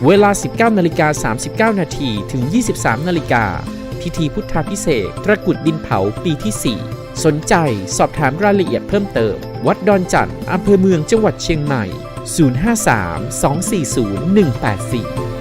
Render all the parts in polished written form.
เวลา 19:39 นาทีถึง 23 นาฬิกาพิธีพุทธาภิเษกตระกุดดินเผาปีที่ 4 สนใจสอบถามรายละเอียดเพิ่มเติมวัดดอนจันทร์อำเภอเมืองจังหวัดเชียงใหม่ 053 240 184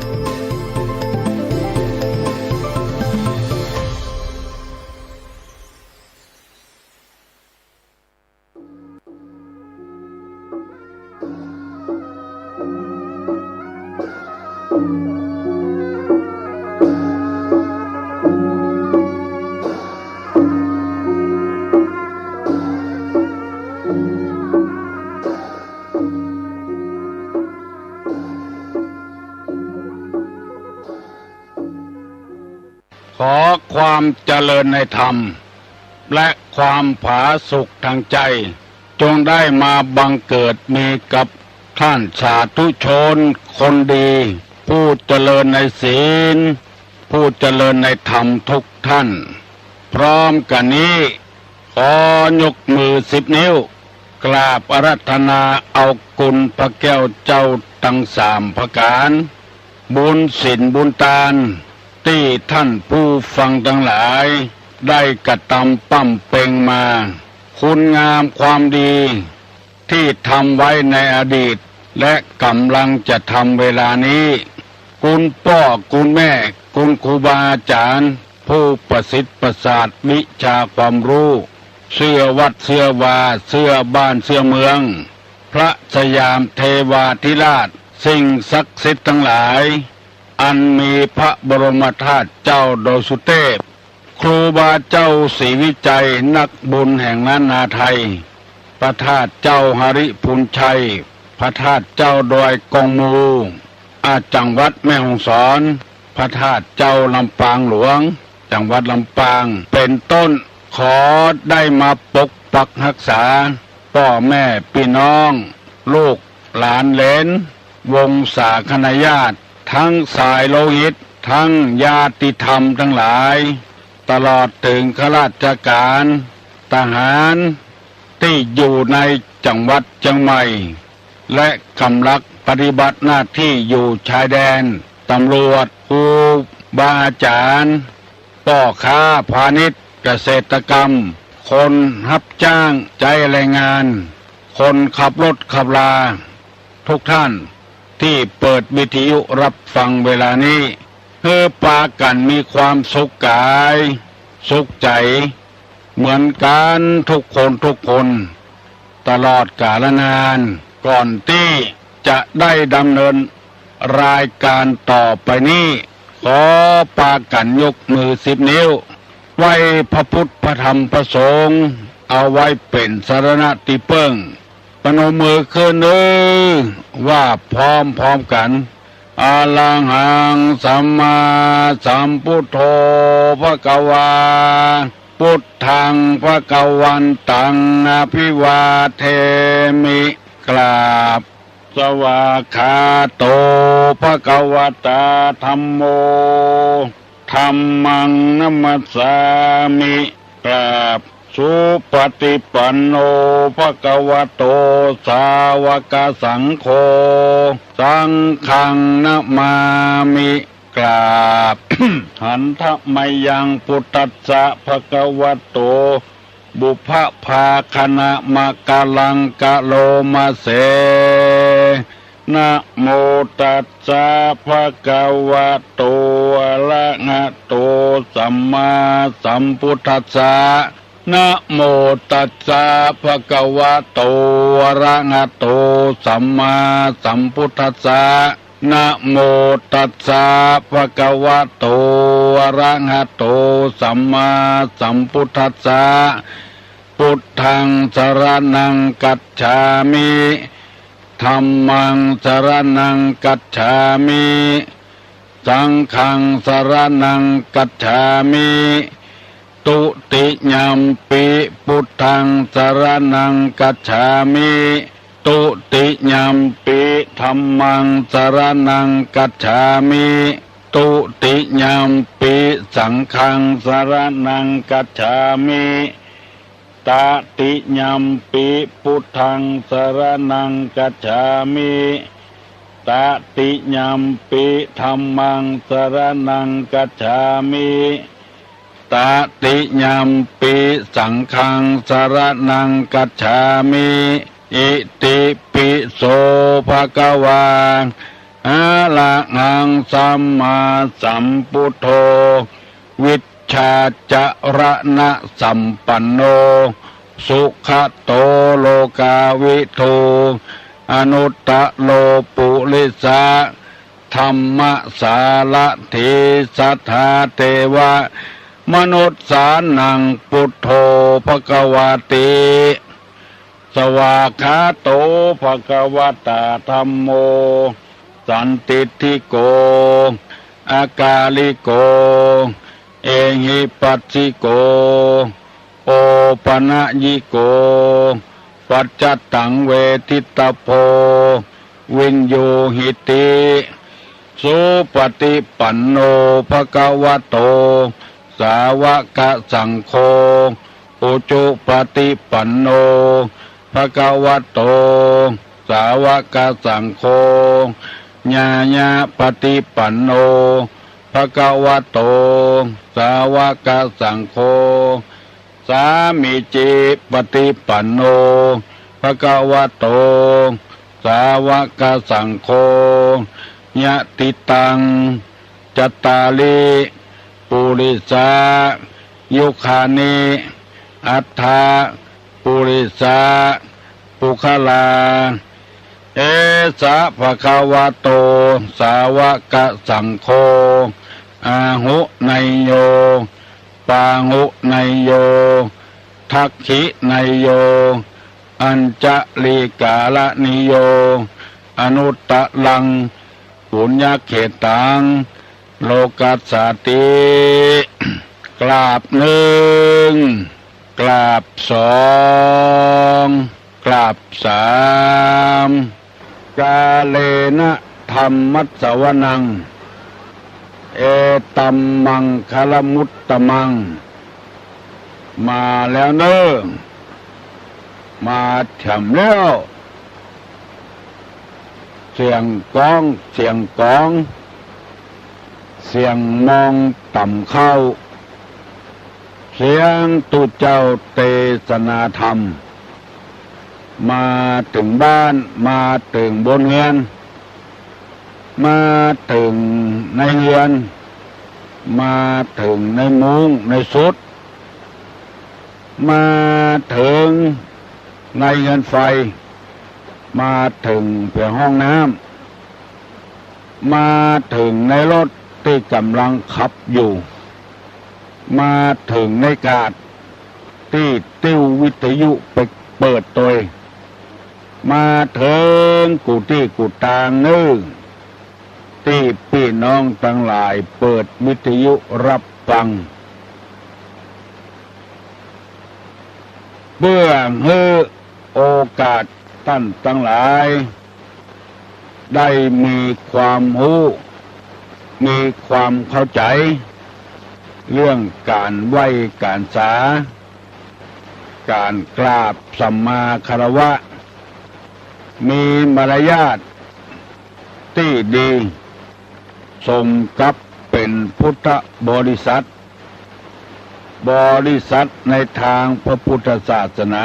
ขอความเจริญในธรรมและความผาสุกทางใจจงได้มาบังเกิดมีกับท่านสาธุชนคนดีผู้เจริญในศีลผู้เจริญในธรรมทุกท่านพร้อมกันนี้ขอยกมือ10 นิ้วกราบอาราธนาเอากุลพระแก้วเจ้าทั้ง3ประการบุญศีลบุญทานที่ท่านผู้ฟังทั้งหลายได้กระทำปั้มเป่งมาคุณงามความดีที่ทำไว้ในอดีตและกำลังจะทำเวลานี้คุณพ่อคุณแม่คุณครูบาอาจารย์ผู้ประสิทธิ์ประสาทวิชาความรู้เสื้อวัดเสื้อวาเสื้อบ้านเสื้อเมืองพระสยามเทวาธิราชสิ่งศักดิ์สิทธิ์ทั้งหลายอันมีพระบรมธาตุเจ้าโดยสุเทพครูบาเจ้าศรีวิจัยนักบุญแห่งล้านนาไทยพระธาตุเจ้าหริพูนชัยพระธาตุเจ้าดอยกองมูจังหวัดแม่ฮ่องสอนพระธาตุเจ้าลำปางหลวงจังหวัดลำปางเป็นต้นขอได้มาปกปักรักษาพ่อแม่พี่น้องลูกหลานเหลนวงศาคณาญาติทั้งสายโลหิตทั้งญาติธรรมทั้งหลายตลอดถึงข้าราชการทหารที่อยู่ในจังหวัดเชียงใหม่และกำลังปฏิบัติหน้าที่อยู่ชายแดนตำรวจครูบาอาจารย์พ่อค้าพาณิชย์เกษตรกรรมคนรับจ้างใจแรงงานคนขับรถขับลาทุกท่านที่เปิดวิทยุรับฟังเวลานี้เพื่อปากันมีความสุขกายสุขใจเหมือนกันทุกคนตลอดกาลนานก่อนที่จะได้ดำเนินรายการต่อไปนี้ขอปากันยกมือ10 นิ้วไว้พระพุทธพระธรรมพระสงฆ์เอาไว้เป็นสรณะที่เพิ่งปนมมือขึ้นว่าพร้อมกันอะระหังสัมมาสัมพุทโธภควาพุทธังภควันตังอภิวาเทมิกราบสวากขาโตภควตาธัมโมธัมมังนัมมัสสามิกราบสุปฏิปันโนภควโตสาวกสังโฆสังฆังนะมามิกราบ หันทมยังพุทธัสสะภควโตบุพภาคณะมะกะลังกะโลมาเสนะโมตัสสะภะคะวะโตอะระหะโตสัมมาสัมพุทธัสสะนะโมตัสสะภะคะวะโตอะระหะโตสัมมาสัมพุทธัสสะนะโมตัสสะภะคะวะโตอะระหะโตสัมมาสัมพุทธัสสะพุทธังสรณังกัจฉามิธัมมังสรณังกัจฉามิสังฆังสรณังกัจฉามิตุติยัมปิพุทธังสรณังกัจฉามิตุติยัมปิธัมมังสรณังกัจฉามิตุติยัมปิสังฆังสรณังกัจฉามิตติยัมปิพุทธังสรณังกัจฉามิต ตติยัมปิธัมมังสรณังกัจฉามิตติยัมปิสังฆังสรณังกัจฉามิอิติปิโสภะคะวาอะระหังสัมมาสัมพุทโธวิชชาจระนะสัมปันโนสุขโตโลกาวิทูอนุตตะโลปุริสะธรรมสารถิสัทธาเทวะมนุษย์สานังพุทโธภควาติสวากขาโตภควตาธัมโมสันติทิโกอากาลิโกเอหิปัสสิโกโอปะนะยิโกปัจจตังเวทิตาโพวินโยหิติสุปฏิปันโนภควโตสาวกสังโฆอุจุปฏิปันโนภควโตสาวกสังโฆญาญาปฏิปันโนภควโตสาวกสังโฆสามิจิปฏิปันโนภควโตสาวกสังโฆญาติตังจัตตาลิปุริสายุคานิอัฏฐาปุริสาปุคลาเอสะภะคะวะโตสาวกสังโฆอาหุไนโยปาหุไนโยทักขิไนโยอัญจลิกาลนิโยอนุตตะลังปุญญเขตังโลกัสสติกราบหนึ่งกราบสองกราบสามกาเลนะธรรมัสสวนังเอตัมมังคลมุตตมังมาแล้วเนอะมาถึงแล้วเสียงกองเสียงกองเสียงมองต่ำเข้าเสียงตุเจ้าเทศนาธรรมมาถึงบ้านมาถึงบนเรือนมาถึงในเรือนมาถึงในมุ้งในสุดมาถึงในเรือนไฟมาถึงเพียงห้องน้ำมาถึงในรถที่กำลังขับอยู่มาถึงในกาดที่ติ้ววิทยุไปเปิดตัวมาถึงกุฏิกุฏางนึงที่พี่น้องทั้งหลายเปิดวิทยุรับฟังเพื่อให้โอกาสท่านทั้งหลายได้มีความรู้มีความเข้าใจเรื่องการไหว้การสาการกราบสัมมาคารวะมีมารยาทที่ดีสมกับเป็นพุทธบริษัทในทางพระพุทธศาสนา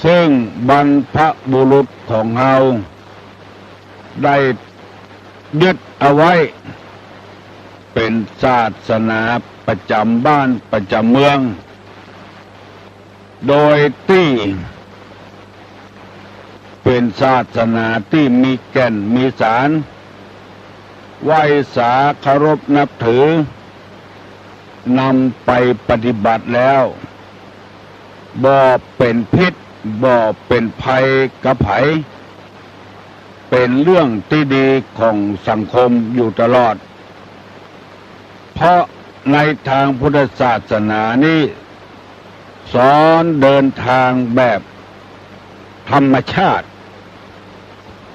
ซึ่งบรรพบุรุษของเราได้ยึดเอาไว้เป็นศาสนาประจำบ้านประจำเมืองโดยที่เป็นศาสนาที่มีแก่นมีสารไหว้สาเคารพนับถือนำไปปฏิบัติแล้วบ่เป็นพิษบ่เป็นภัยกับไผเป็นเรื่องที่ดีของสังคมอยู่ตลอดเพราะในทางพุทธศาสนานี้สอนเดินทางแบบธรรมชาติ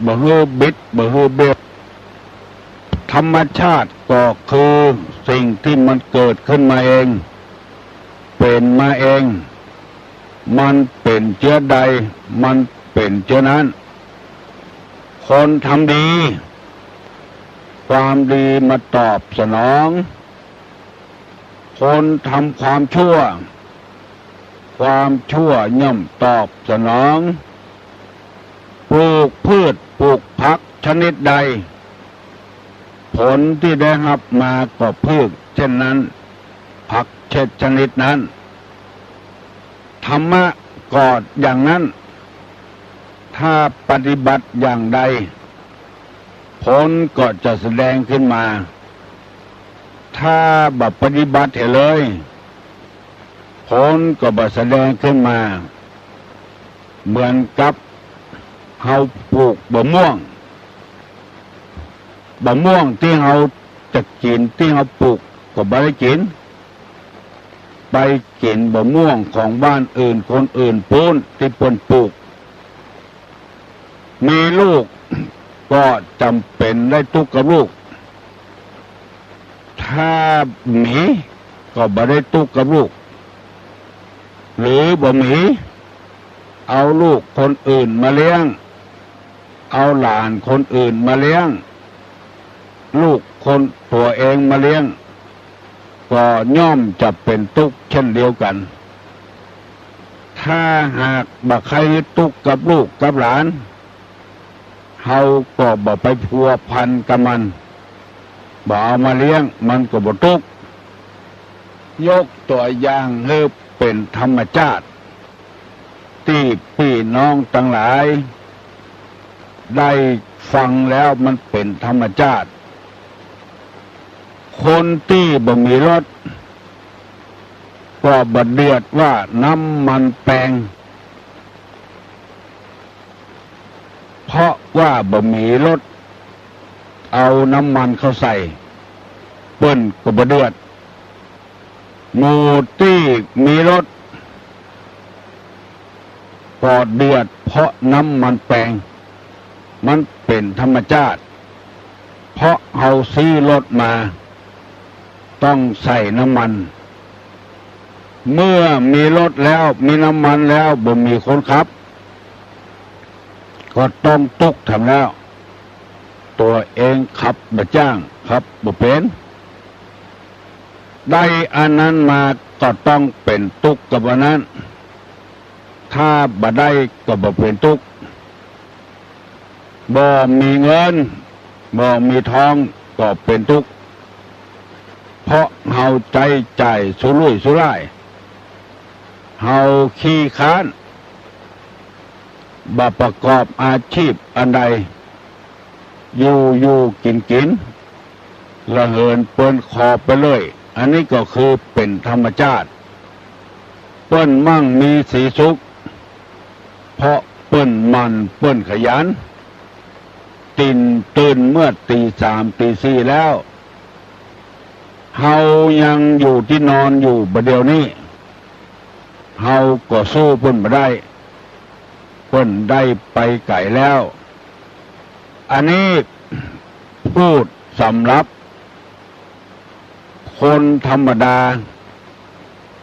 บ่ฮือบิดบ่ฮือเบียดธรรมชาติก็คือสิ่งที่มันเกิดขึ้นมาเองเป็นมาเองมันเป็นเชื้อใดมันเป็นเชื้อนั้นค คนทำดี ความดีมาตอบสนอง คนทำความชั่ว ความชั่วย่อมตอบสนอง ปลูกพืชปลูกผักชนิดใด ผลที่ได้รับมาก็พืชเช่นนั้นผักชนิดนั้นธรรมะก็อย่างนั้นถ้าปฏิบัติอย่างใดผลก็จะแสดงขึ้นมาถ้าบ่ปฏิบัติเลยผลก็บ่แสดงขึ้นมาเหมือนกับเฮาปลูกมะม่วงที่เฮาจะกินที่เฮาปลูกก็บ่ได้กินไปกินมะม่วงของบ้านอื่นคนอื่นปูนที่เพิ่นปลูกมีลูกก็จำเป็นได้ทุกข์กับลูกถ้ามีก็บ่ได้ทุกข์กับลูกหรือบ่มีเอาลูกคนอื่นมาเลี้ยงเอาหลานคนอื่นมาเลี้ยงลูกคนตัวเองมาเลี้ยงก็ย่อมจะเป็นทุกข์เช่นเดียวกันถ้าหากบ่ใครทุกข์กับลูกกับหลานเฮาก็บ่ไปพัวพันกับมันบ่เอามาเลี้ยงมันก็บ่ทุกข์ยกตัวอย่างให้เป็นธรรมชาติที่พี่น้องทั้งหลายได้ฟังแล้วมันเป็นธรรมชาติคนที่บ่มีรถก็บ่เดือดว่าน้ำมันแพงเพราะว่าบ่มีรถเอาน้ำมันเข้าใส่เปิ้นก็บ่เดือดหมู่ที่มีรถก็เดือดเพราะน้ำมันแพงมันเป็นธรรมชาติเพราะเฮาซื้อรถมาต้องใส่น้ำมันเมื่อมีรถแล้วมีน้ำมันแล้วบ่มีคนขับก็ต้องตุกทำแล้วตัวเองขับบ่จ้างขับบ่เป็นได้อันนั้นมาก็ต้องเป็นตุกกับอันนั้นถ้าบ่ได้ก็บ่เป็นตุกบ่มีเงินบ่มีทองก็เป็นทุกข์เพราะเฮาใจสุรุ่ยสุร่ายเฮาขี้ค้านบ่ประกอบอาชีพอันใดอยู่กินละเหินเปิ้นขอบไปเลยอันนี้ก็คือเป็นธรรมชาติเปิ้นมั่งมีสีสุขเพราะเปิ้นมันเปิ้นขยันตื่นเมื่อตี 3 ตี 4แล้วเฮายังอยู่ที่นอนอยู่ประเดี๋ยวนี้เฮาก็สู้เพิ่นบ่ได้เพิ่นได้ไปไกลแล้วอันนี้พูดสำหรับคนธรรมดา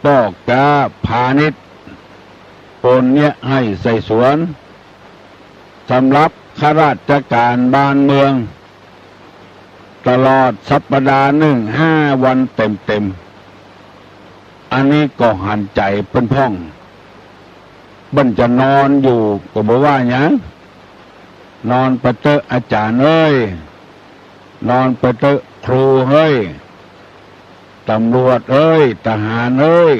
ปอกกาพาณิชย์คนเนี้ยให้ใส่สวนสำหรับข้าราชการบ้านเมืองตลอดสัปดาห์หนึ่ง5 วันเต็มอันนี้ก็หันใจเป็นพ่องบันจะนอนอยู่ก็บอกว่าหยังนอนไปเตอะอาจารย์เอ้ยนอนไปเตอะครูเอ้ยตำรวจเอ้ยทหารเอ้ย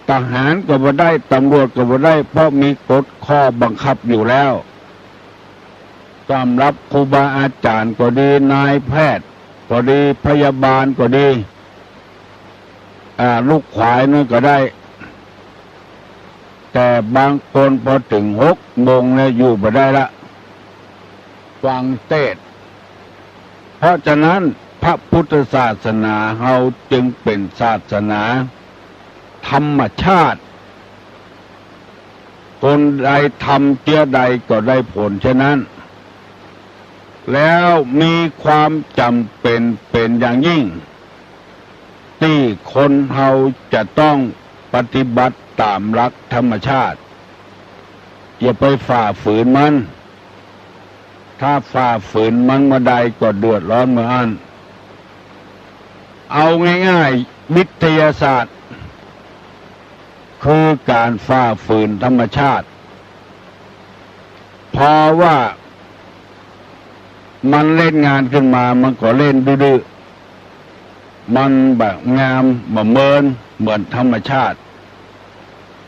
ทหารก็บ่ได้ตำรวจก็บ่ได้เพราะมีกฎข้อบังคับอยู่แล้วสำหรับครูบาอาจารย์ก็ดีนายแพทย์ก็ดีพยาบาลก็ดีลูกขวายนั่นก็ได้แต่บางคนพอถึง6 โมงเนี่ยอยู่บ่ได้ละฟังเทศน์เพราะฉะนั้นพระพุทธศาสนาเฮาจึงเป็นศาสนาธรรมชาติคนใดทำเจือใดก็ได้ผลฉะนั้นแล้วมีความจำเป็นอย่างยิ่งที่คนเฮาจะต้องปฏิบัติตามหลักธรรมชาติอย่าไปฝ่าฝืนมัน ถ้าฝ่าฝืนมันเมื่อใดก็เดือดร้อนเมื่อนั้นเอาง่ายๆวิทยาศาสตร์คือการฝ่าฝืนธรรมชาติเพราะว่ามันเล่นงานขึ้นมามันก็เล่นดื้อๆมันแบบงามแบบเมินเหมือนธรรมชาติ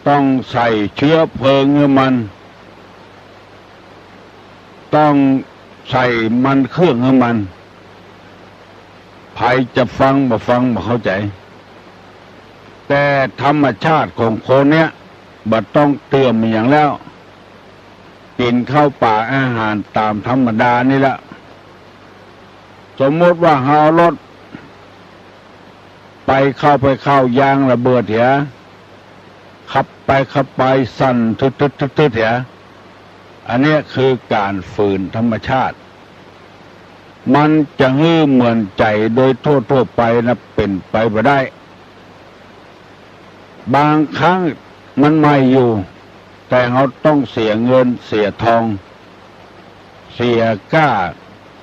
ต้องใส่เชื้อเพลิงให้มันต้องใส่มันเครื่องให้มันใครจะฟังบ่เข้าใจแต่ธรรมชาติของคนเนี้ยบ่ต้องเตือนอย่างแล้วกินข้าวป่าอาหารตามธรรมดานี่แหละสมมติว่าเฮารถไปเข้ายางระเบิดเถียขับไปสั่นทึดเถียอันนี้คือการฝืนธรรมชาติมันจะฮื้อเหมือนใจโดยทั่วไปนะเป็นไปบ่ได้บางครั้งมันไม่อยู่แต่เขาต้องเสียเงินเสียทองเสียก้า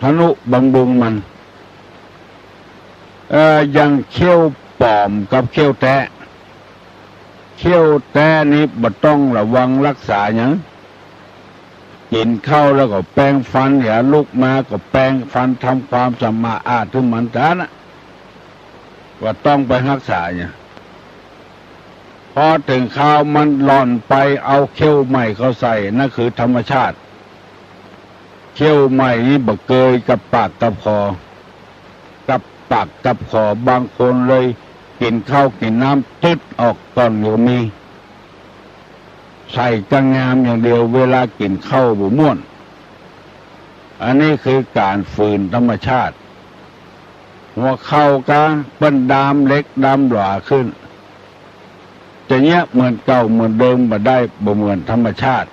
ทนุบำรุงมันยังเขี้ยวปลอมกับเขี้ยวแตะเขี้ยวแตะนี้บ่ต้องระวังรักษาอย่างกินข้าวแล้วก็แปรงฟันอย่าลุกมาก็แปรงฟันทำความสะอาดถึงมันแต่นะว่าต้องไปรักษาเนี่ยพอถึงข้าวมันหล่อนไปเอาเขี้ยวใหม่เขาใส่นั่นคือธรรมชาติเขี้ยวใหม่นี้บ่เกยกับปากกับคอกับปากกับคอบางคนเลยกินข้าวกินน้ำตึ๊ดออกก่อนอยู่มีใส่กระงามอย่างเดียวเวลากินข้าวบ่ม่วนอันนี้คือการฝืนธรรมชาติหัวเข้ากะเปิ้นดามเล็กดามหลาขึ้นจะเนี้ยเหมือนเก่าเหมือนเดิมบ่ได้บ่เหมือนธรรมชาติ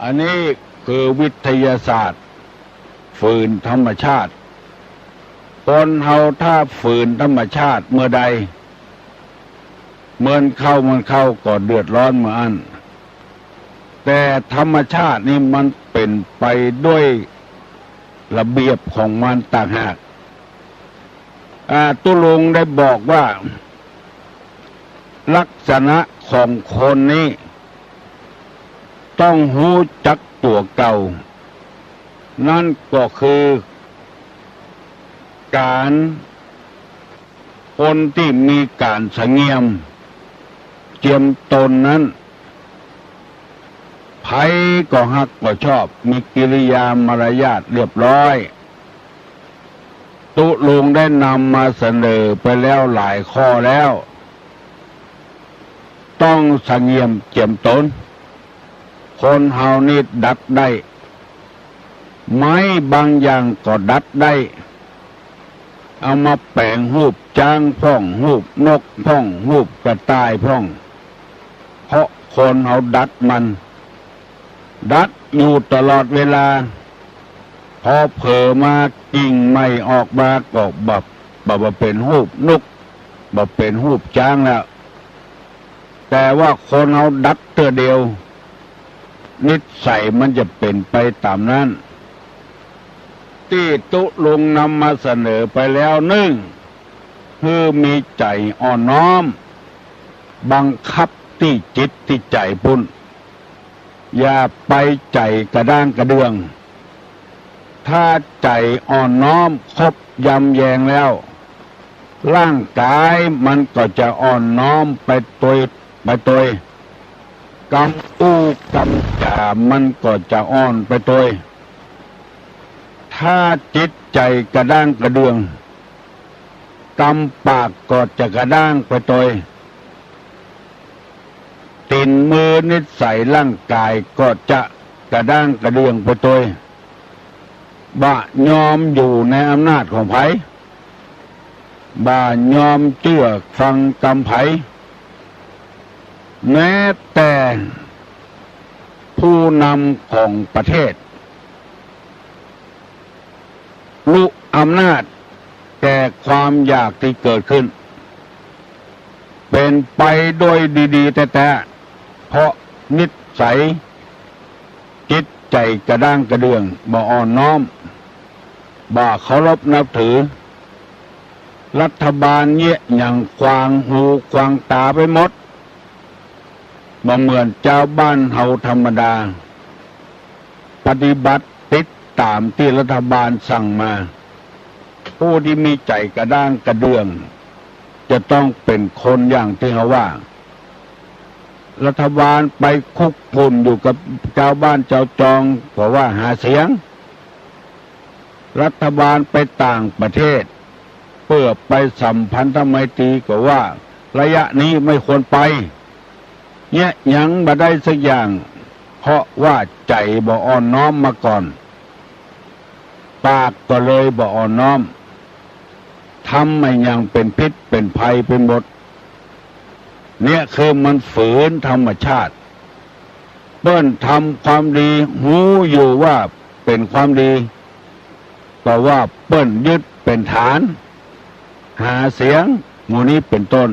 อันนี้คือวิทยาศาสตร์ฝืนธรรมชาติคนเฮาถ้าฝืนธรรมชาติเมื่อใดมันเข้าก็เดือดร้อนเหมือนอันแต่ธรรมชาตินี่มันเป็นไปด้วยระเบียบของมันต่างหากตุลุงได้บอกว่าลักษณะของคนนี้ต้องรู้จักตัวเก่านั่นก็คือการคนที่มีการเสงี่ยมเจียมตนนั้นไผก็ฮักก็ชอบมีกิริยามารยาทเรียบร้อยตุลุงได้นำมาเสนอไปแล้วหลายข้อแล้วต้องเสงี่ยมเจียมตนคนเฮานี่ดัดได้ไม้บางอย่างก็ดัดได้เอามาแปลงรูปจ้างพ่องรูปนกพ่องรูปกระต่ายพ่องเพราะคนเฮาดัดมันดัดอยู่ตลอดเวลาพอเผลอมากิ่งไม่ออกมาก็บ่เป็นรูปนกบ่เป็นรูปจ้างแล้วแต่ว่าคนเฮาดัดเตอเดียวนิสัยมันจะเป็นไปตามนั้นที่ตุลุงนำมาเสนอไปแล้วคือมีใจอ่อนน้อมบังคับที่จิตที่ใจพุ่นอย่าไปใจกระด้างกระเดืองถ้าใจอ่อนน้อมครบยำแยงแล้วร่างกายมันก็จะอ่อนน้อมไปตัวกำอู้กำจ่ามันก็จะอ่อนไปตัวถ้าจิตใจกระด้างกระเดืองกำปากก็จะกระด้างไปตัวตีนมือนิสัยร่างกายก็จะกระด้างกระเดืองไปตัวบ่ยอมอยู่ในอำนาจของไผบ่ยอมเชื่อฟังกำไผแม้แต่ผู้นำของประเทศรู้อำนาจแก่ความอยากที่เกิดขึ้นเป็นไปโดยดีๆแต่เพราะนิสัยจิตใจ กระด้างกระเดื่องบ่อ่อนน้อมบ่เคารพนับถือรัฐบาลเงี้ยอย่างควางหูควางตาไปหมดบ่เหมือนเจ้าบ้านเฮาธรรมดาปฏิบัติติดตามที่รัฐบาลสั่งมาผู้ที่มีใจกระด้างกระเดื่องจะต้องเป็นคนอย่างที่เขาว่ารัฐบาลไปคุกคุนอยู่กับเจ้าบ้านเจ้าจองเพราะว่าหาเสียงรัฐบาลไปต่างประเทศเพื่อไปสัมพันธไมตรีก็ว่าระยะนี้ไม่ควรไปเนี่ยยังบ่ได้สักอย่างเพราะว่าใจบ่อ่อนน้อมมาก่อนปากก็เลยบ่อ่อนน้อมทำไม่ยังเป็นพิษเป็นภัยเป็นหมดเนี่ยคือมันฝืนธรรมชาติเปิ้นทำความดีหูอยู่ว่าเป็นความดีก็ว่าเปิ้นยึดเป็นฐานหาเสียงหมู่นี้เป็นต้น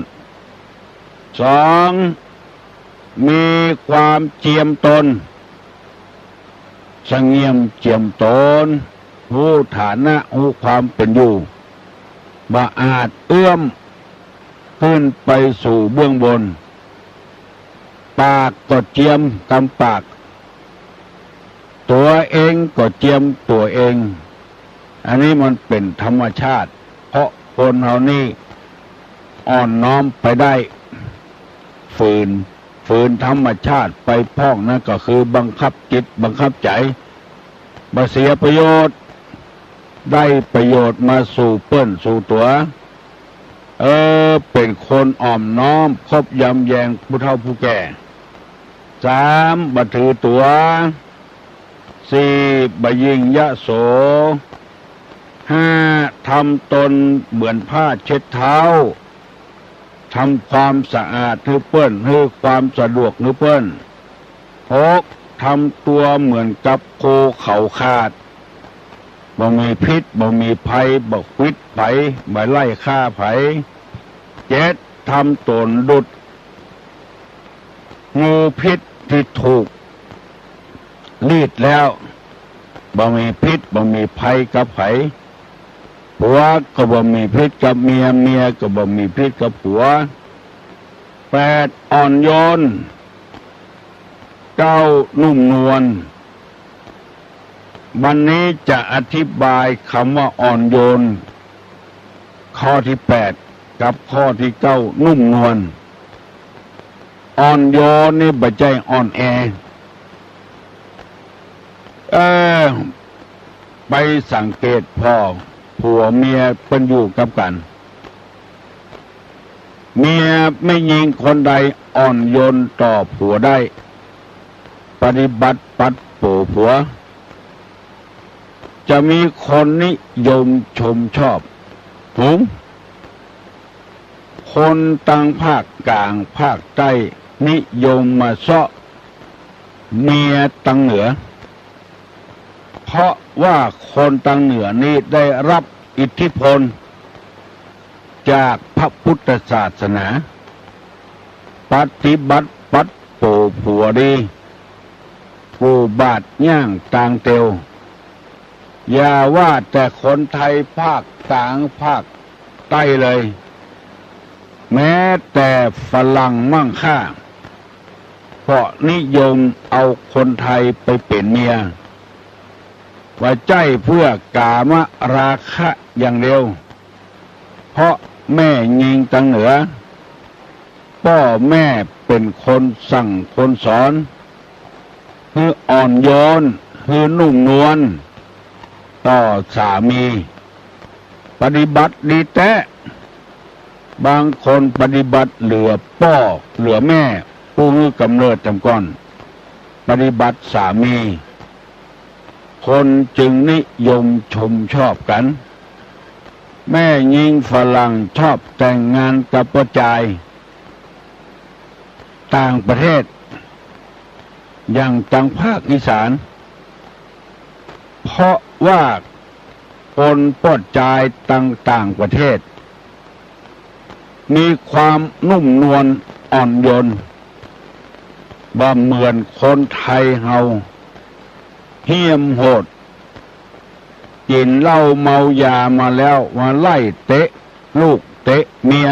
สองมีความเจียมตนสงเงียมเจียมตนรู้ฐานะรู้ความเป็นอยู่บ่อาจเอื้อมขึ้นไปสู่เบื้องบนปากก็เจียมกำปากตัวเองก็เจียมตัวเองอันนี้มันเป็นธรรมชาติเพราะคนเหล่านี้อ่อนน้อมไปได้ฝืนธรรมชาติไปพ้องนั่นก็คือบังคับจิตบังคับใจมาเสียประโยชน์ได้ประโยชน์มาสู่เปิ้นสู่ตัวเป็นคนอ่อมน้อมคบยำแยงผู้เฒ่าผู้แก่สามบ่ถือตัวสี่บ่ยิงยโสห้าทำตนเหมือนผ้าเช็ดเท้าทำความสะอาดให้เปิ้นให้ความสะดวกให้เปิ้นหกทำตัวเหมือนกับโคเขาขาดบ่มีพิษบ่มีภัยบ่ควิดไผบ่ไล่ฆ่าไผเจ็ดทำตนดุจงูพิษที่ถูกรีดแล้วบ่มีพิษบ่มีภัยกับไผผัวก็บ่มีพิษกับเมียเมียก็บ่มีพิษกับผัวแปดอ่อนโยนเก้านุ่มนวลวันนี้จะอธิบายคำว่าอ่อนโยนข้อที่แปดกับข้อที่เก้านุ่มนวลอ่อนโยนนี่บ่ใจอ่อนแอไปสังเกตพ่อผัวเมียเป็นอยู่กับกันเมียไม่ยิงคนใดอ่อนโยนต่อผัวได้ปฏิบัติปัดโปผัวจะมีคนนิยมชมชอบคนตั้งภาคกลางภาคใต้นิยมมาเซาะเมียตั้งเหนือเพราะว่าคนตั้งเหนือนี้ได้รับอิทธิพลจากพระพุทธศาสนาปฏิบัติปัดโปผัวดีกูบาดย่างต่างเตียวอย่าว่าแต่คนไทยภาคกลางภาคใต้เลยแม้แต่ฝรั่งมั่งค่าเพราะนิยมเอาคนไทยไปเป็นเมียว่าใจเพื่อกามราคะอย่างเดียวเพราะแม่ยิงตังเหนือพ่อแม่เป็นคนสั่งคนสอนคืออ่อนโยนคือนุ่มนวลต่อสามีปฏิบัติดีแท้บางคนปฏิบัติเหลือพ่อเหลือแม่ผู้มือกำเนิดจำก่อนปฏิบัติสามีคนจึงนิยมชมชอบกันแม่ยิงฝรั่งชอบแต่งงานกับผู้ชายต่างประเทศอย่างทางภาคอีสานเพราะว่าคนผู้ชายต่างประเทศมีความนุ่มนวลอ่อนโยนบ่เหมือนคนไทยเฮา เหี้ยมโหดกินเหล้าเมายามาแล้วมาไล่เตะลูกเตะเมีย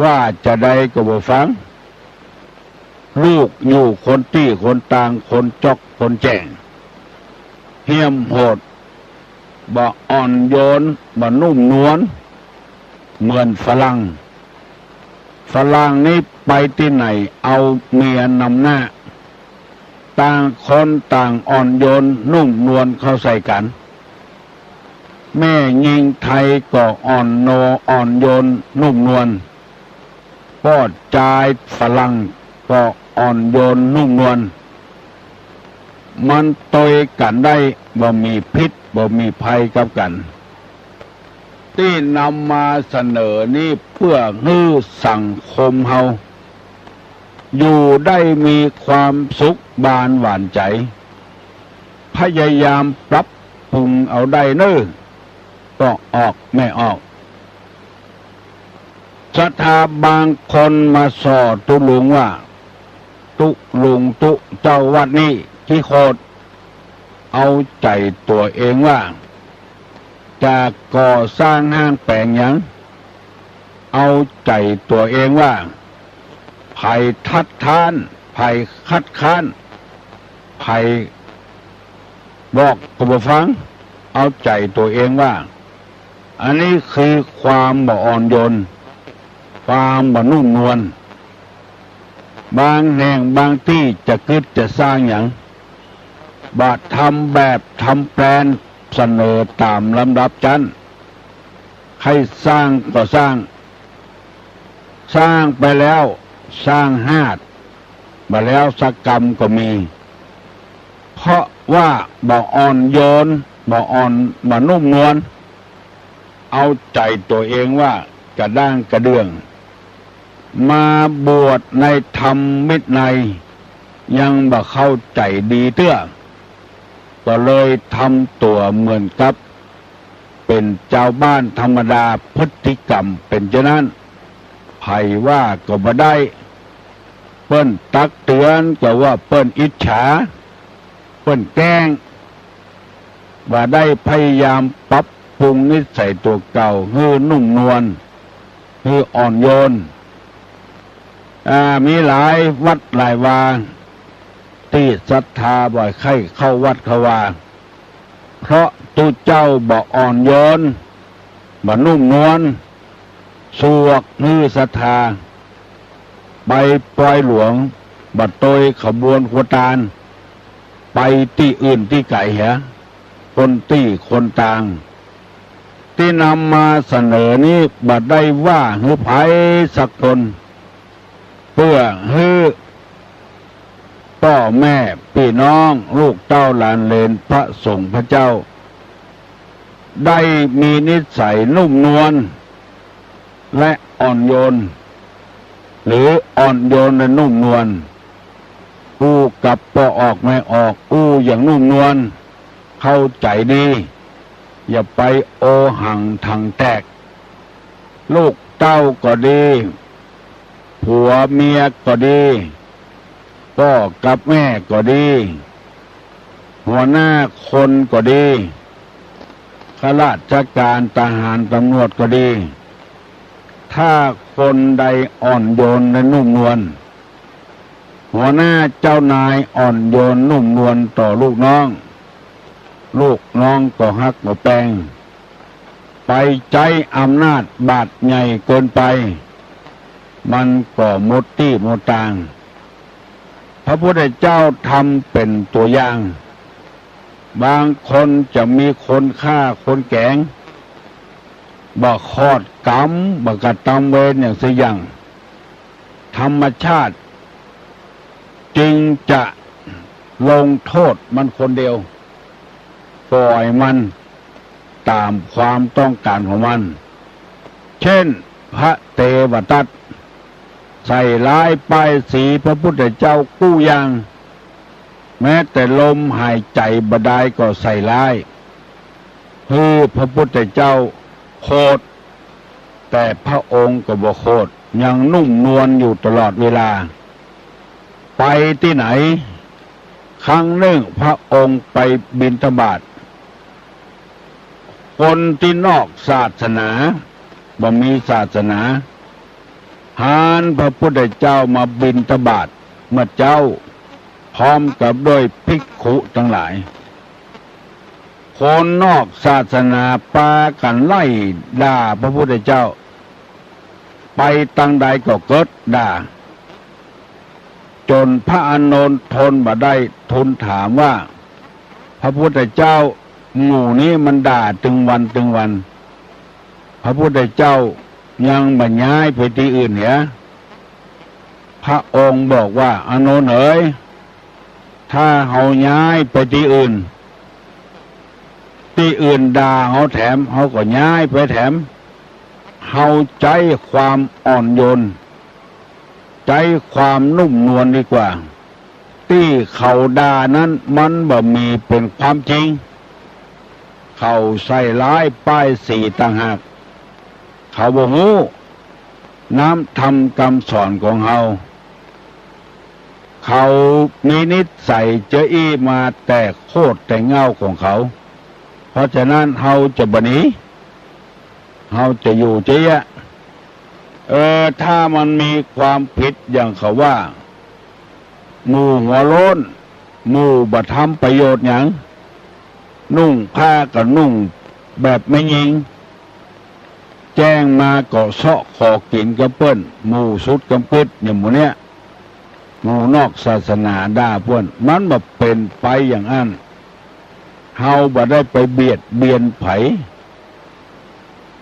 ว่าจะได้ก็บ่ฟังลูกอยู่คนตี้คนต่างคนจอกคนแจ้งเหี้ยมโหดบ่อ่อนโยนบ่นุ่มนวลเหมือนฝรั่งนี่ไปที่ไหนเอาเมียนำหน้าต่างคนต่างอ่อนโยนนุ่มนวลเข้าใส่กันแม่ยิงไทยก็อ่อนโยนนุ่มนวลพ่อชายฝรั่งก็อ่อนโยนนุ่มนวลมันตยกันได้บ่มีพิษบ่มีภัยกับกันที่นำมาเสนอนี้เพื่อให้สังคมเฮาอยู่ได้มีความสุขบานหวานใจพยายามปรับปรุงเอาได้เน้อก็ออกไม่ออกศรัทธาบางคนมาสอตุลุงว่าตุลุงตุเจ้าวัดนี้ที่โคตรเอาใจตัวเองว่าจะก่อสร้างห้างแปลงหยังเอาใจตัวเองว่าไผ่ทัดทานไผ่คัดค้านไผ่บอกก็บ่ฟังเอาใจตัวเองว่าอันนี้คือความบ่อ่อนโยนความบ่นุ่มนวลบางแห่งบางที่จะคิดจะสร้างอย่างบาดทำแบบทำแปลนเสนอตามลำดับชั้นให้สร้างก็สร้างไปแล้วสร้างหาดมาแล้วสักกรรมก็มีเพราะว่าบ่อ่อนโยนบ่นุ่มนวลเอาใจตัวเองว่ากระด้างกระเดื่องมาบวชในธรรมมิตรในยังบ่เข้าใจดีเตื้อก็เลยทำตัวเหมือนกับเป็นเจ้าบ้านธรรมดาพฤติกรรมเป็นเช่นนั้นไผว่าก็บ่ได้เปิ้นตักเตือนก็ว่าเปิ้นอิจฉาเปิ้นแกล้งว่าได้พยายามปรับปรุงนิสัยตัวเก่าให้นุ่มนวลให้อ่อนโยนมีหลายวัดหลายวาที่ศรัทธาบ่อยไข้เข้าวัดเขาว่าเพราะตุเจ้าบ่อ่อนโยนบ่นุ่มนวลสวกมือศรัทธาไปปล่อยหลวงบัดโตยขบวนขตานไปที่อื่นที่ไก่เหรอคนที่คนต่างที่นำมาเสนอนี้บัดได้ว่าให้ไผสักคนเพื่อให้พ่อแม่พี่น้องลูกเต้าหลานเลนพระสงฆ์พระเจ้าได้มีนิสัยนุ่มนวลและอ่อนโยนหรืออ่อนโยนและนุ่มนวลอู้กับพอออกไม่ออกอู้อย่างนุ่มนวลเข้าใจดีอย่าไปโอหังทางแตกลูกเต้าก็ดีผัวเมียก็ดีพ่อกับแม่ก็ดีหัวหน้าคนก็ดีข้าราชการทหารตำรวจก็ดีถ้าคนใดอ่อนโยนและนุ่มนวลหัวหน้าเจ้านายอ่อนโยนนุ่มนวลต่อลูกน้องก็ฮักก็แปลงไปใจอำนาจบาดใหญ่เกินไปมันก็หมดที่หมดทางพระพุทธเจ้าทำเป็นตัวอย่างบางคนจะมีคนฆ่าคนแกงบ่คอดกรรมบ่กระทำเวรอย่างสิอย่างธรรมชาติจึงจะลงโทษมันคนเดียวปล่อยมันตามความต้องการของมันเช่นพระเทวทัตใส่ร้ายป้ายสีพระพุทธเจ้ากู้ยังแม้แต่ลมหายใจบดายก็ใส่ร้ายพระพุทธเจ้าโคตรแต่พระองค์ก็บ่โคตรยังนุ่มนวลอยู่ตลอดเวลาไปที่ไหน ครั้งหนึ่งพระองค์ไปบิณฑบาตคนที่นอกศาสนาบ่มีศาสนาหานพระพุทธเจ้ามาบิณฑบาตเมื่อเจ้าพร้อมกับด้วยภิกขุทั้งหลายคนนอกศาสนาปากันไล่ด่าพระพุทธเจ้าไปตั้งใดก็เกิดด่าจนพระอานนท์ทนบ่ได้ทูลถามว่าพระพุทธเจ้าหมู่นี้มันด่าถึงวันพระพุทธเจ้ายังบ่ย้ายไปที่อื่นเหรอพระองค์บอกว่าอานนท์เอ๋ยถ้าเฮาย้ายไปที่อื่นด่าเฮาแถมเฮาก็ย้ายไปแถมเฮาใจความอ่อนโยนใจความนุ่มนวลดีกว่าที่เขาด่านั้นมันบ่มีเป็นความจริงเขาใส่ร้ายป้ายสีต่างหากเขาบ่ฮู้น้ำทำคำสอนของเฮาเขามีนิสัยเจอี้มาแต่โคตรแต่เงาของเขาเพราะฉะนั้นเฮาจะบ่หนีเฮาจะอยู่เจ๊ะถ้ามันมีความผิดอย่างเขาว่าหมู่หัวโล้นหมู่บ่ทำประโยชน์หยังนุ่งผ้าก็นุ่งแบบไม่ยิงแจ้งมาก็เสาะขอกินกับเปิ้นหมู่สุดกำปิดอย่างหมู่เนี้ยหมู่นอกศาสนาด่าเปิ้นมันบ่เป็นไปอย่างนั้นเฮาบ่ได้ไปเบียดเบียนไผ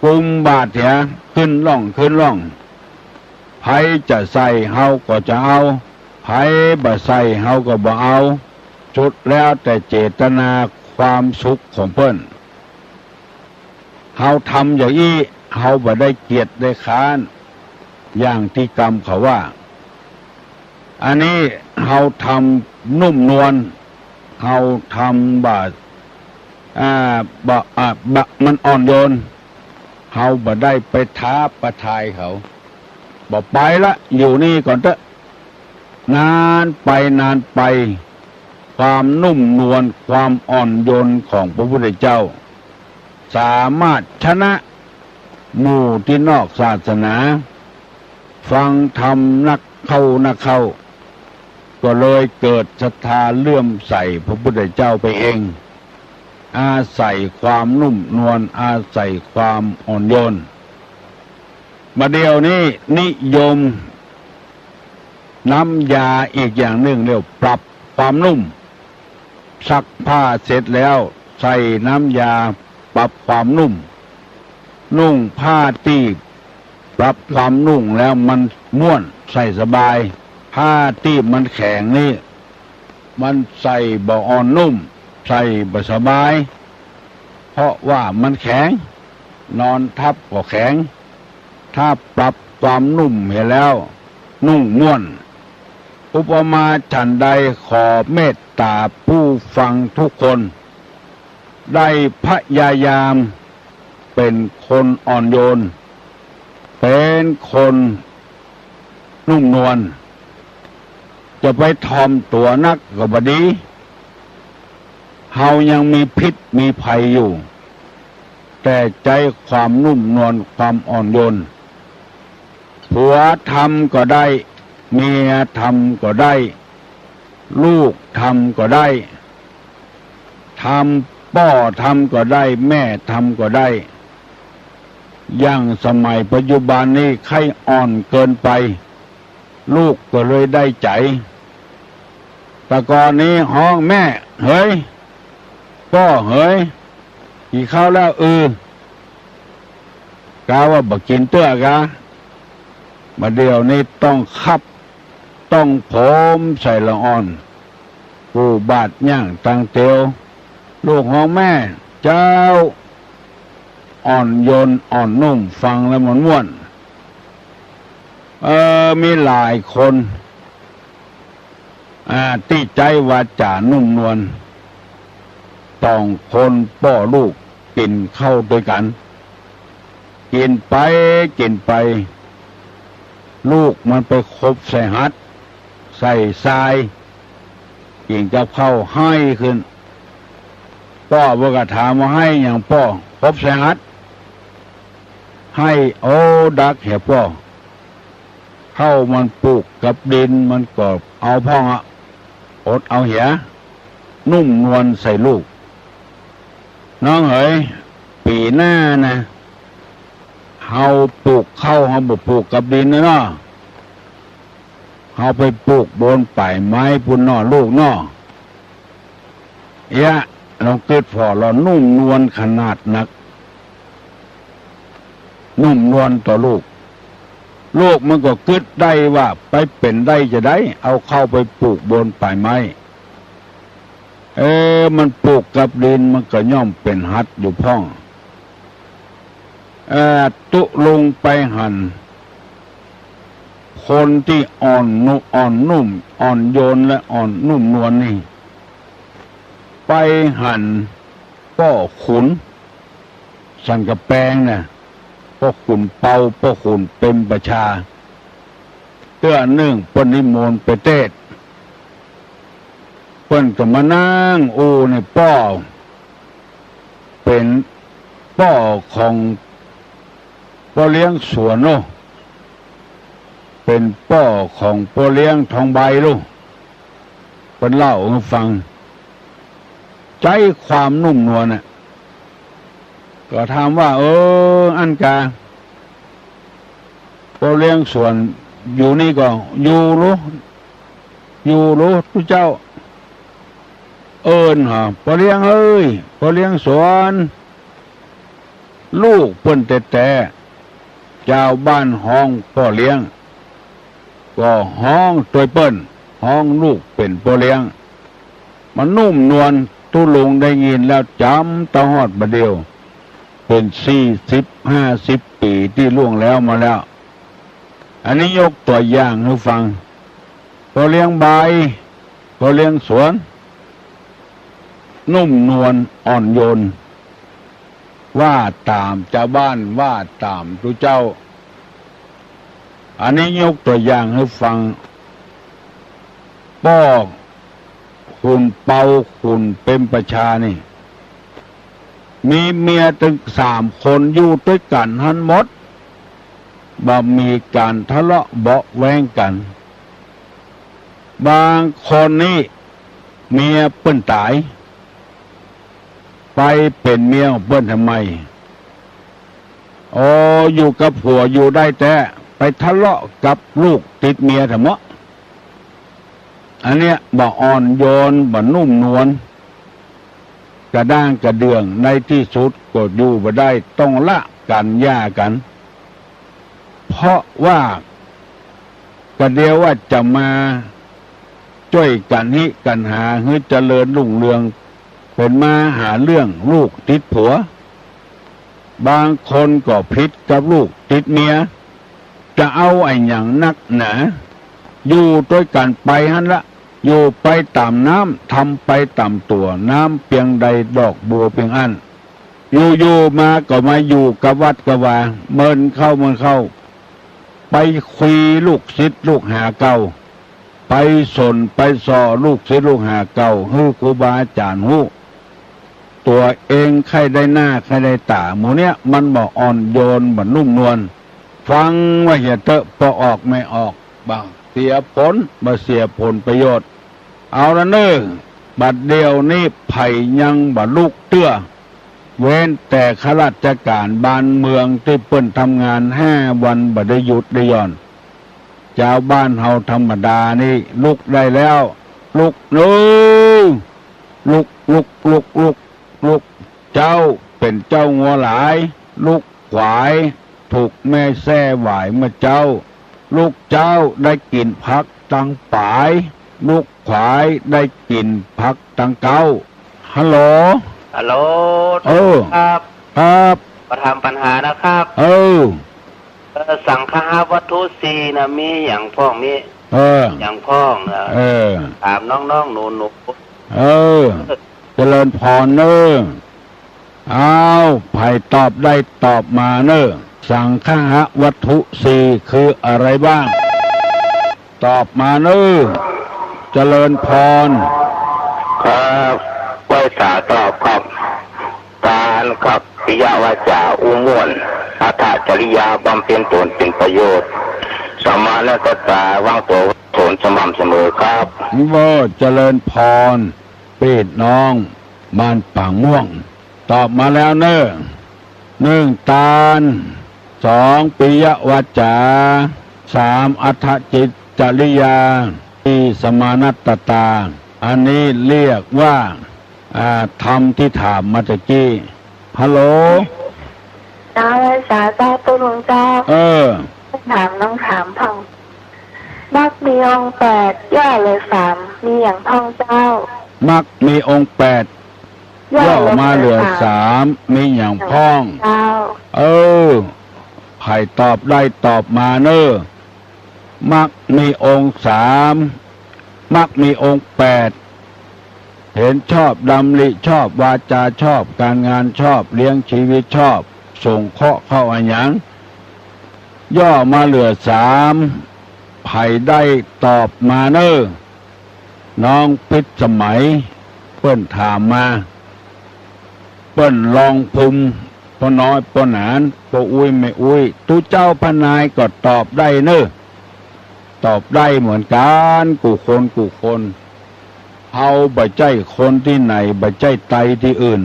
กุมบาทเถอะขึ้นร่องไผจะใส่เฮาก็จะเอาไผบ่ใส่เฮาก็บ่เอาจุดแล้วแต่เจตนาความสุขของเพิ่นเฮาทำอย่างนี้เฮาบ่ได้เกียรติได้ค้านอย่างที่กรรมเขาว่าอันนี้เฮาทำนุ่มนวลเฮาทำมันอ่อนโยนเฮาบ่ได้ไปท้าประทายเขาบ่ไปละอยู่นี่ก่อนเถอะนานไปความนุ่มนวลความอ่อนโยนของพระพุทธเจ้าสามารถชนะหมู่ที่นอกศาสนาฟังธรรมนักเข้าก็เลยเกิดศรัทธาเลื่อมใสพระพุทธเจ้าไปเองอาศัยความนุ่มนวลอาศัยความอ่อนโยนมาเดียวนี้นิยมน้ำยาอีกอย่างหนึ่งเรียกปรับความนุ่มซักผ้าเสร็จแล้วใส่น้ำยาปรับความนุ่มนุ่งผ้าที่ปรับความนุ่มแล้วมันม่วนใส่สบายผ้าที่มันแข็งนี่มันใส่บ่อ่อนนุ่มใส่บ่สบายเพราะว่ามันแข็งนอนทับก็แข็งถ้าปรับความนุ่มเห็นแล้วนุ่งม่วนอุปมาฉันใดขอเมตตาผู้ฟังทุกคนได้พยายามเป็นคนอ่อนโยนเป็นคนนุ่มนวลจะไปทอมตัวนักก็บ่ดีเฮายังมีพิษมีภัยอยู่แต่ใจความนุ่มนวลความอ่อนโยนผัวทำก็ได้เมียทำก็ได้ลูกทำก็ได้พ่อทำก็ได้แม่ทำก็ได้อย่างสมัยปัจจุบันนี้ใครอ่อนเกินไปลูกก็เลยได้ใจแต่ก่อนนี้ห้องแม่เฮ้ยพ่อเฮ้ยกินข้าวแล้วกาว่าบักกินเตื้อกะมาเดี๋ยวนี้ต้องคับต้องผมใส่ละอ่อนผู้บาดย่างตังเตียวลูกของแม่เจ้าอ่อนโยนอ่อนนุ่มฟังแล้วมันม่วนมีหลายคนที่ใจวาจานุ่มนวลต้องคนพ่อลูกกินเข้าด้วยกันกินไปลูกมันไปคบใส่หัดใส่ทราย กินกับข้าวให้ขึ้นพ่อบอกกถามว่าให้อย่างพ่อพบแสงัดให้โอ้ดักเหี้ยพ่อเข้ามันปลูกกับดินมันก็เอาพ่องอ่ะอดเอาเหี้ยนุ่มนวลใส่ลูกน้องเอ๋ยปีหน้านะเฮาปลูกเข้าเฮาบ่ปลูกกับดินนะเนาะเฮาไปปลูกบนป่ายไม้ปุ่นเนาะลูกเนาะยะเราเกิดพอเรานุ่มนวลขนาดนักนุ่มนวลต่อลูกมันก็คิดได้ว่าไปเป็นได้จะได้เอาเข้าไปปลูกบนป่ายไม้มันปลูกกับดินมันก็ย่อมเป็นหัดอยู่พ่องตุลงไปหันคนที่อ่อนนุ่มอ่อนโยนและอ่อนนุ่มนวลนี่ไปหันพ่อขุนสันกระแปงเนี่ยพ่อขุนเป่าพ่อขุนเป็นประชาเตื้อนึ่งปนิมนต์ไปเทศเพิ่นก็มานั่งในป้อเป็นป้อของพ่อเลี้ยงสวนโนเป็นป้อของพ่อเลี้ยงทองใบลูกเป็นเล่าให้ฟังใจความนุ่มนวลน่ะก็ถามว่าอันกาพ่อเลี้ยงสวนอยู่นี่ก็อยู่รู้ทุกเจ้าพ่อเลี้ยงเอ้ยพ่อเลี้ยงสวนลูกเปิ้นแต่เจ้าบ้านห้องพ่อเลี้ยงก็ห้องตัวเปิ้นห้องลูกเป็นพ่อเลี้ยงมันนุ่มนวลตุลงได้ยินแล้วจำตะฮอดบะเดียวเป็น40-50 ปีที่ล่วงแล้วมาแล้วอันนี้ยกตัวอย่างให้ฟังพ่อเลี้ยงใบพ่อเลี้ยงสวนนุ่มนวลอ่อนโยนว่าตามชาวบ้านว่าตามทุกเจ้าอันนี้ยกตัวอย่างให้ฟังป้อคุณเป่าคุณเป็นประชานี่มีเมียถึง3 คนอยู่ด้วยกันหันหมดบ่มีการทะเลาะเบาะแว้งกันบางคนนี่เมียเปิ้นตายไปเป็นเมียของเปิ้นทำไมอยู่กับผัวอยู่ได้แต่ไปทะเลาะกับลูกติดเมียทำไมอันเนี้ยบ่อ่อนโยนบ่นุ่มนวลกระด้างกระเดื่องในที่สุดก็อยู่บ่ได้ต้องละกันหย่ากันเพราะว่ากระเดียวว่าจะมาช่วยกันฮิกันหาให้เจริญรุ่งเรืองเป็นมาหาเรื่องลูกติดผัวบางคนก็พิษกับลูกติดเมียจะเอาไอ้อย่างนักหนาอยู่ด้วยกันไปฮั่นละอยู่ไปตามน้ำทำไปตามตัวน้ำเพียงใดดอกบัวเพียงอันอยู่มาก็มาอยู่กับวัดกับว่าเมินเข้าไปคุยลูกศิษย์ลูกหาเก่าไปสนไปสอลูกศิษย์ลูกหาเก่าฮือครูบาอาจารย์ฮู้ตัวเองใครได้หน้าใครได้ตาหมูเนี้ยมันบ่อ่อนโยนบ่นุ่มนวลฟังว่าอย่าเตอะพอออกไม่ออกบ้างเสียผลบ่เสียผลประโยชน์เอาละเน้อบัดเดียวนี้ไผ่ยังบ่ลูกเตื้อเว้นแต่ข้าราชการบ้านเมืองที่เปิ้นทำงาน5 วันบ่ได้หยุดได้หย่อนชาวบ้านเฮาธรรมดานี่ลุกได้แล้วลุกลุกเจ้าเป็นเจ้างัวหลายลูกขวายถูกแม่แซ่หวายมาเจ้าลูกเจ้าได้กินพักตังป่ายลูกขวายได้กินพักตังเก้าฮัลโหลครับประทำปัญหานะครับสังฆาวัตถุ4นะมีอย่างพ้องมีอย่างพ้องนะถามน้องๆหนูเจริญพรเนอไผ่ตอบได้ตอบมาเนอสังฆะวัตถุ4คืออะไรบ้างตอบมาเนอเจริญพร ครับไว้สาตอบครับการกับปิยวาจาอุมวนอัตจริยาบำเพ็ญตนเป็นประโยชน์สมาและก็ตาวางตัวตนสม่ำเสมอครับว่าเจริญพรปีดน้องบ้านป่างม่วงตอบมาแล้วเนอะ1ตาล2ปิยวาจา3อัตถจิตจริยา4สมานัตตาอันนี้เรียกว่าธรรมที่ถามมาตะกี้ฮัลโหลเจ้าสาเจ้าตุลุงเจ้าถามน้องถามพ่องมักมีองค์8ย่อเลย3มีอย่างพ่องเจ้ามักมีองค์8ย่อมาเหลือ3มีอย่างพ่องเจ้าไผ่ตอบได้ตอบมาเนอะมักมีองค์3มักมีองค์8เห็นชอบดำริชอบวาจาชอบการงานชอบเลี้ยงชีวิตชอบส่งเคราะห์เข้าอันหยังย่อมาเหลือ3ไผ่ได้ตอบมาเนอะน้องพิษสมัยเปิ้นถามมาเปิ้นลองภูมิปน้อยปหนานปอุ้ยไม่อุ้ยตู้เจ้าพนายก็ตอบได้เนอะตอบได้เหมือนกันกูคนเฮาบ่ใจคนที่ไหนบ่ใจไตที่อื่น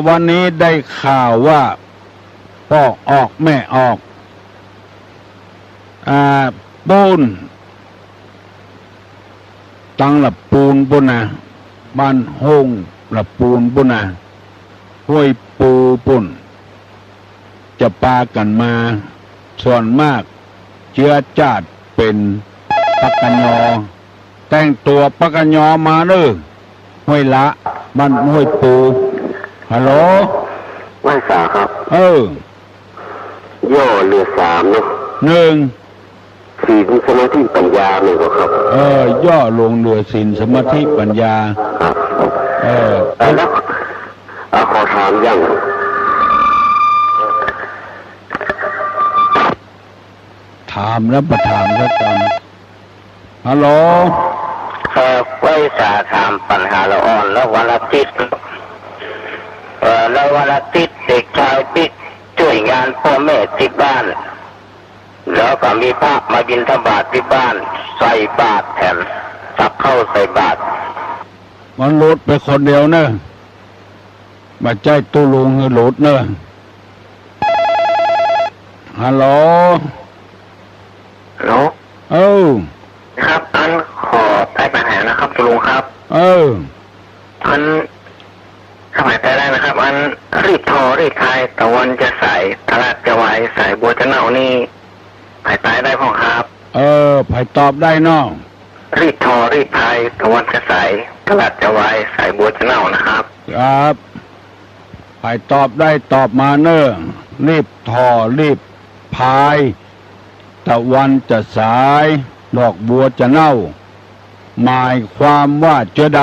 วันนี้ได้ข่าวว่าพ่อออกแม่ออกปูนตังละปูนบุนะบ้านห้องละปูนบุนะห้วยปูปุ่นจะปากันมาส่วนมากเชื้อจาดเป็นปักกัญญอแต่งตัวปักกัญญอมาเนอะห้วยละบ้านห้วยปูฮัลโหลไว้สาครับย่อเหลือ3เนาะ1ศีลสมาธิปัญญาหนึ่งครับย่อลงเหลือศีลสมาธิปัญญาครับแล้วขอถามยังถามแล้วประถามสักคำฮัลโหลไว้สาถามปัญหาละอ่อนแล้ววันละติดแล้ววันละติดเด็กชายติดช่วยงานพ่อแม่ที่บ้านแล้วก็มีพระมาบิณฑบาตที่บ้านใส่บาตรแถมตักเข้าใส่บาตรมันหลุดไปคนเดียวเนอะมาใจตู้ลุงคือหลุดเนอะฮัลโหลครับอันขอใต้ปัญหานะครับตู้ลุงครับอันสมัยไปได้นะครับอันรีบทอรีบทายตะวันจะใส่ตลาดจะไหวใส่บัวจะเน่านี่ไผ่ตายได้พ่อครับไผ่ตอบได้น้องรีบทอรีบทายตะวันจะใส่ตลาดจะไหวใส่บัวจะเน่านะครับครับไผ่ตอบได้ตอบมาเนอะรีบทอรีบพายตะวันจะสายดอกบัวจะเน่าหมายความว่าเจอใด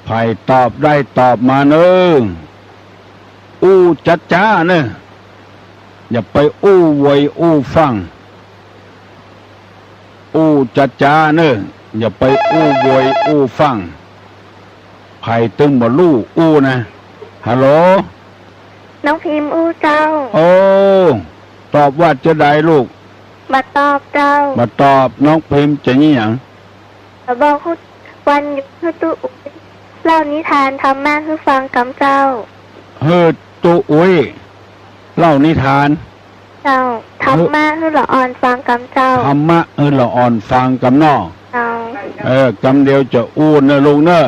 ไผ่ตอบได้ตอบมาเนอะจัดจ้าเนอะอย่าไปไว้ฟังจัดจ้าเนอะอย่าไปไว้ฟังไผ่ตึงบ่ลู่นะฮัลโหลน้องพิมพ์เจ้าตอบว่าจะได้ลูกมาตอบเจ้ามาตอบน้องพิมพ์จะนี่หยังบอกวันคือตู้เล่านิทานทำแม่คือฟังกำเจ้าตู้อุ้ยเล่านิทานเจ้าธรรมะคือละอ่อนฟังกำเจ้าธรรมะละอ่อนฟังกำนอกเจ้ากำเดียวจะเนอะลุงเนอะ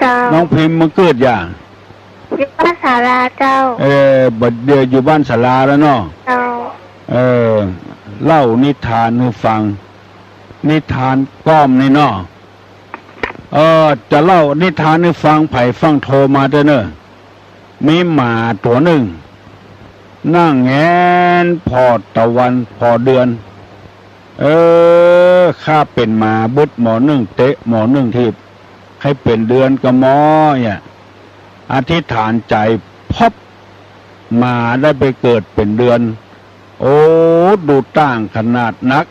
เจ้าน้องพิมพ์มันเกิดอย่างอยู่บ้านศาลาเจ้าบัดเดียวอยู่บ้านศาลาแล้วเนาะเจ้าเล่านิทานให้ฟังนิทานก้อมนี่เนาะจะเล่านิทานให้ฟังไผ่ฟังโทรมาเด้อเนอะมีหมาตัวหนึ่งนั่งแงนพอตะวันพอเดือนข้าเป็นหมาบุดหมอนึ่งเตะหมอนึ่งทิพย์ให้เป็นเดือนกับหมอเนี่ยอธิษฐานใจพบมาได้ไปเกิดเป็นเดือนดูต่างขนาดนัก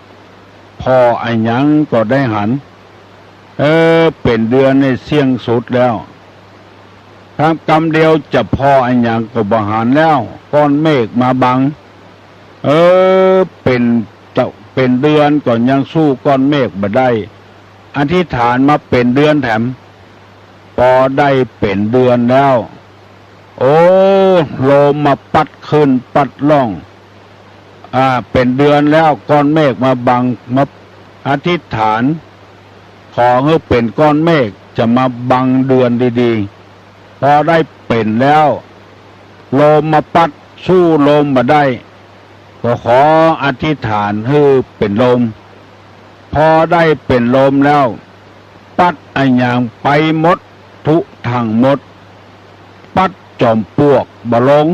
พอไอ้ยังก็ได้หัน เป็นเดือนในเสี่ยงสุดแล้วทำกรรมเดียวจะพออันอย่างก็บหารแล้วก้อนเมฆมาบังเป็นเดือนก่อนยังสู้ก้อนเมฆบ่ได้อธิษฐานมาเป็นเดือนแถมพอได้เป็นเดือนแล้วโอ้ลมมาปัดขึ้นปัดล่องเป็นเดือนแล้วก้อนเมฆมาบังมาอธิษฐานขอให้เป็นก้อนเมฆจะมาบังเดือนดีๆพอได้เป็นแล้วลมมาปัดสู้ลมมาได้ก็ขออธิษฐานให้เป็นลมพอได้เป็นลมแล้วปัดอันอย่างไปหมดทุทางหมดปัดจอมปลวกบลง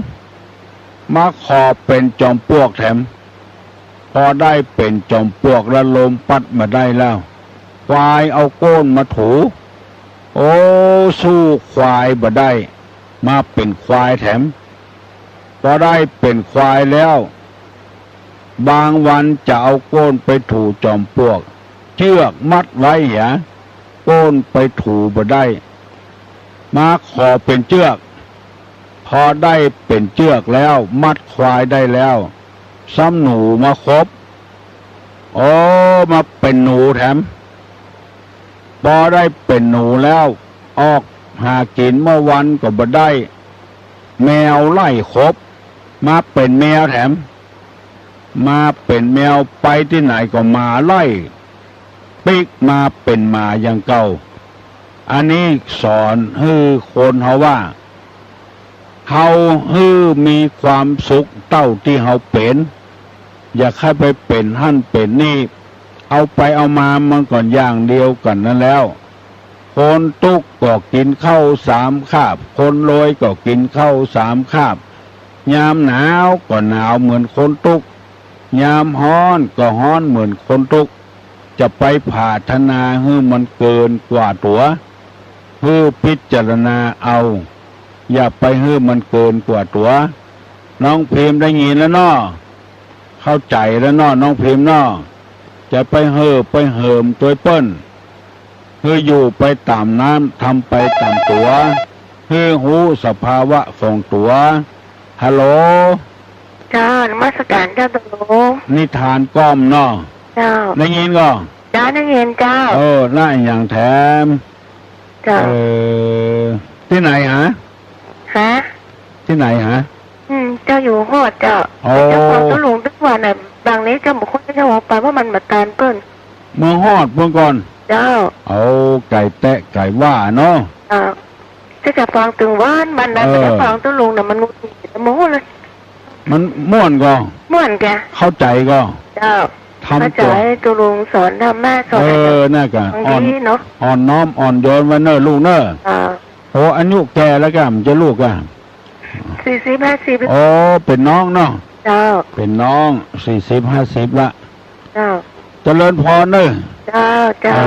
มาขอเป็นจอมปลวกแถมพอได้เป็นจอมปลวกแล้วลมปัดมาได้แล้วควายเอาโก้นมาถูโอ้สู้ควายบ่ได้มาเป็นควายแถมพอได้เป็นควายแล้วบางวันจะเอาโก้นไปถูจอมปลวกเชือกมัดไว้โก้นไปถูบ่ได้มาขอเป็นเชือกพอได้เป็นเชือกแล้วมัดควายได้แล้วซ้ำหนูมาครบโอ้มาเป็นหนูแถมพอได้เป็นหนูแล้วออกหากินเมื่อวันก็บ่ได้แมวไล่ครบมาเป็นแมวแถมมาเป็นแมวไปที่ไหนก็มาไล่ปิกมาเป็นหมาอย่างเก่าอันนี้สอนให้คนเขาว่าเขาให้มีความสุขเต้าที่เขาเป็นอย่าให้ไปเป็นหั่นเป็นนี่เอาไปเอามามันก่อนอย่างเดียวกันนั่นแล้วคนตุกก็กินข้าว3 คาบคนรวยก็กินข้าว3 คาบยามหนาวก็หนาวเหมือนคนตุกยามฮ้อนก็ฮ้อนเหมือนคนตุกจะไปผ่าธนาให้มันเกินกว่าตัวให้พิจารณาเอาอย่าไปให้มันเกินกว่าตัวน้องพิมพ์ได้ยินแล้วเนาะเข้าใจแล้วเนาะน้องพิมพ์เนาะจะไปเห่อไปเหิมตัวเปิ้นให้อยู่ไปตามน้ำทำไปตามตัวให้หูสภาวะของตัวฮัลโหลเจ้านมัสการเจ้าตลงนิทานก้อมเนาะเจ้าได้ยินก็เจ้าได้ยินเจ้าน่าอย่างแถมเจ้าที่ไหนฮะที่ไหนฮะเจ้าอยู่ฮอดเจ้าเจ้าฟังตุลุงทุกวันน่ะบางนี้เจ้าบอกคนเจ้าบอกไปว่ามันมาตานเปิ้นเมื่อฮอดเมื่อก่อนเจ้าเอาไก่แตะไก่ว่าเนาะจะฟังถึงว่านมันนะแต่ฟังตุลุงน่ะมันงุดหงิดโมโหเลยมันม่วนก็ม่วนแกเข้าใจก็เจ้าเข้าใจตุลุงสอนธรรมะสอนน่ากันอ่อนน้อมอ่อนโยนวันเนอลูกเนอโอ้อายุแก่แล้วกันจะลูกกัน40-50โอ้เป็นน้องเนาะเจ้าเป็นน้อง40-50ละเจ้าเจริญพรเนอะเจ้า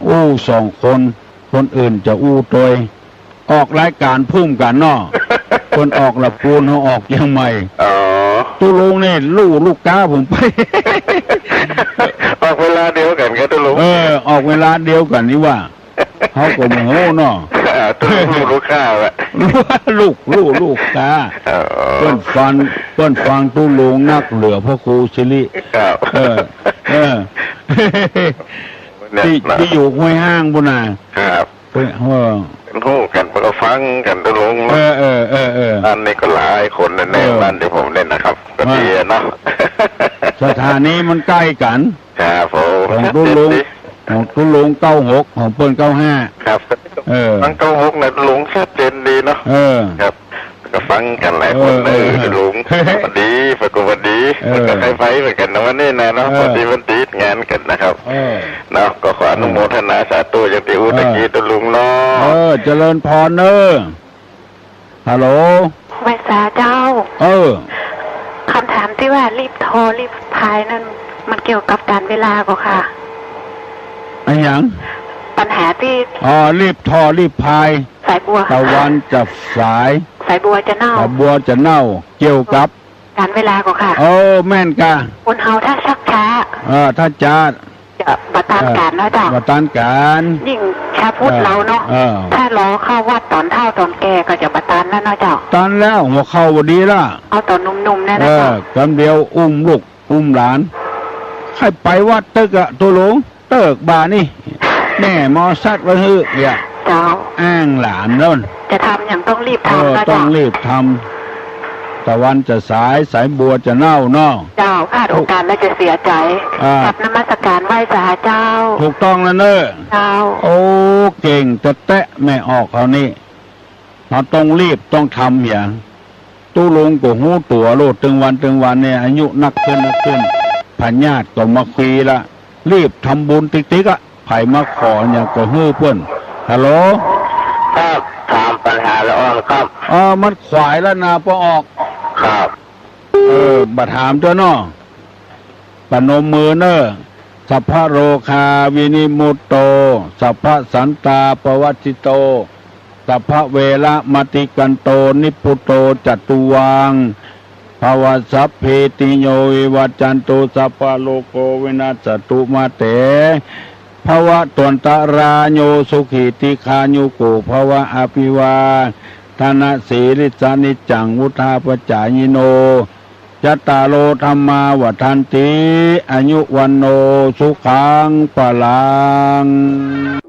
อู้2 คนอื่นจะอู้ตัวออกรายการพุ่มกันเนาะคนออกละปูนเขาออกยังไม่ตุลุงนี่ลูกก้าผมไปออกเวลาเดียวกันครับตุลุงออกเวลาเดียวกันนี่ว่าเขาก็โมโหเนาะลูกข้าวอะลูกก้าเปิ้นฟังตุลุงนักเหลือพ่อครูชิลิที่อยู่ห้วยห้างบุญครับเป็นหูกันก็ฟังกันตุลุงอันนี้ก็หลายคนในบ้านที่ผมเล่นนะครับก็ดีเนาะสถานีมันใกล้กันครับผมของตุลุง96ของเปิ้น95ครับทั้ง96นะลุงชัดเจนดีเนาะครับก็ฟังกันหลายคนลุงพอดีฝากพอดีก็ใครไปเหมือนกันนะวันนี้นะเนาะพอดีวันติดงานกันนะครับเนาะก็ขออนุโมทนาสาธุอย่างที่อุตกี้ตุลุงเนาะเจริญพรเนอฮัลโหลเวสาเจ้าคำถามที่ว่ารีบโทรรีบพายนั่นมันเกี่ยวกับการเวลาก็ค่ะอะไรอย่างปัญหาที่รีบทอรีบพายสายบัวตะวันจะสายบัวจะเน่าเกี่ยวกับการเวลาก็ค่ะแม่นกะคนเฮาถ้าชักช้าถ้าจ้าจะบัตานการแล้วจ้ะบัตานการยิ่ง ชาวพุทธเราเนาะถ้ารอเข้าวัดตอนเฒ่าตอนแก่ก็จะประทานแล้วเนาะเจ้าตันแล้วหัวเข้าวันดีละ เอาตอนหนุ่มๆเนี่ยนะเจ้าคำเดียวอุ้มลูกอุ้มหลานให้ไปวัดตึกอะตัวหลวงเติกบานี่แม่มอสัตว์ไว้ฮืออย่าเจ้าอ้างหลานนั่นจะทำอย่างต้องรีบทำนะเจ้าต้องรีบทำตะวันจะสายบัวจะเน่าเนาะเจ้าพลาดโอกาสแล้วจะเสียใจกับนมัสการไหว้สาเจ้าถูกต้องแล้วเนอะเจ้าโอ้เก่งจะแตะแม่ออกเขานี่เราต้องรีบต้องทำอย่างตู้ลงกับหูตัวโลดตึงวันเนี่ยอายุนักขึ้นพญาติก็มาคุยละรีบทำบุญติ๊กอะไผ่มาขออย่างก็ฮื้อเพื่อนฮัลโหลครับถามปัญหาแล้วครับมันขวายแล้วนาพอออกครับบัดถามเจ้าเนาะปนมมือเนอะสัพพะโรคาวินิมุตโตสัพพะสันตาปวัชิโตสัพพะเวระมติกันโตนิพุโตจัตุวังภวสัพเพติโยวิวัจจันโตสัพพะโลโกวินาศตุมาเตภวะตนตราโยสุขีติคายุโกภวะอภิวาทนาสีริสานิจังวุธาปจายโนยัตตาโลธรรมาวัฏันติอายุวันโนสุขังปะลัง